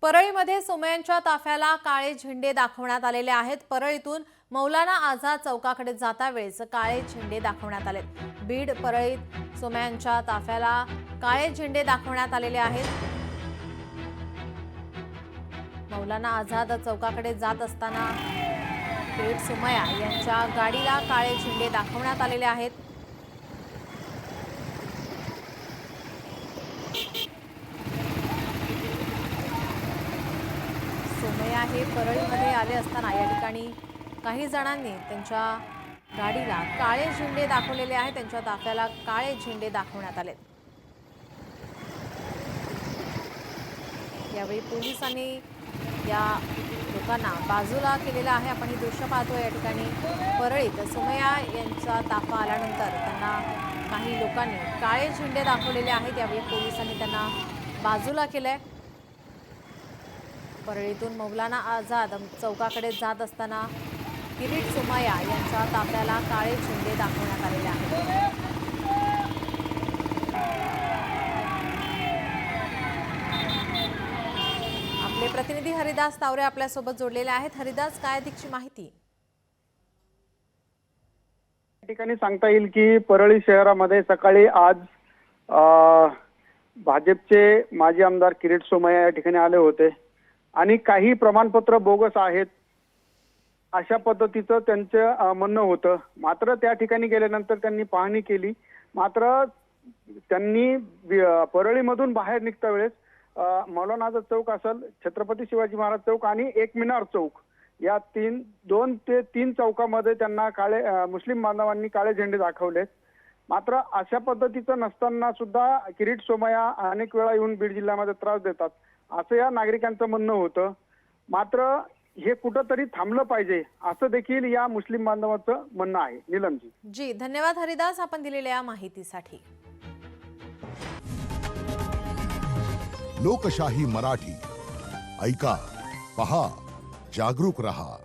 परळीमध्ये सोमय्यांच्या ताफ्याला काळे झेंडे दाखवण्यात आलेले आहेत। परळीतून मौलाना आझाद चौकाकडे जाता वेळेस काळे झेंडे दाखवण्यात आलेत। बीड परळीत सोमय्यांच्या ताफ्याला काळे झेंडे दाखवण्यात आलेले आहेत। मौलाना आझाद चौकाकडे जात असताना किरीट सोमय्या यांच्या गाडीला काळे झेंडे दाखवण्यात आलेले आहेत। सोमय्या हे परळीमध्ये आले असताना या ठिकाणी काही जणांनी त्यांच्या गाडीला काळे झेंडे दाखवलेले आहेत। त्यांच्या ताफ्याला काळे झेंडे दाखवण्यात आले। यावेळी पोलिसांनी या लोकांना बाजूला केलेला आहे। आपण ही दृश्य पाहतोय। या ठिकाणी परळीत सोमय्या यांचा ताफा आल्यानंतर त्यांना काही लोकांनी काळे झेंडे दाखवलेले आहेत। यावेळी पोलिसांनी त्यांना बाजूला केलंय। परळीतून मौलाना आझाद चौकाकडे जात असताना किरीट सोमय्या यांच्या ताफ्याला काळे झेंडे दाखवण्यात आलेले आहेत। आपले प्रतिनिधी हरिदास तावरे आपल्यासोबत जोडलेले आहेत। हरिदास, काय अधिकची माहिती? या ठिकाणी सांगता येईल की परळी शहरामध्ये सकाळी आज भाजपचे माजी आमदार किरीट सोमय्या या ठिकाणी आले होते आणि काही प्रमाणपत्र बोगस आहेत अशा पद्धतीचं त्यांचं म्हणणं होतं। मात्र त्या ठिकाणी गेल्यानंतर त्यांनी पाहणी केली। मात्र त्यांनी परळीमधून बाहेर निघता वेळेस मौलाना आझाद चौक असेल, छत्रपती शिवाजी महाराज चौक आणि एक मिनार चौक या दोन ते तीन चौकामध्ये त्यांना काळे मुस्लिम बांधवांनी काळे झेंडे दाखवले। मात्र अशा पद्धतीचं नसताना सुद्धा किरीट सोमय्या अनेक वेळा येऊन बीड जिल्ह्यामध्ये त्रास देतात असं या नागरिकांचं म्हणणं होतं। मात्र हे कुठंतरी थांबलं पाहिजे असं देखील या मुस्लिम बांधवांचं म्हणणं आहे। नीलमजी जी, धन्यवाद हरिदास, आपण दिलेल्या या माहितीसाठी। लोकशाही मराठी ऐका, पहा, जागरूक रहा।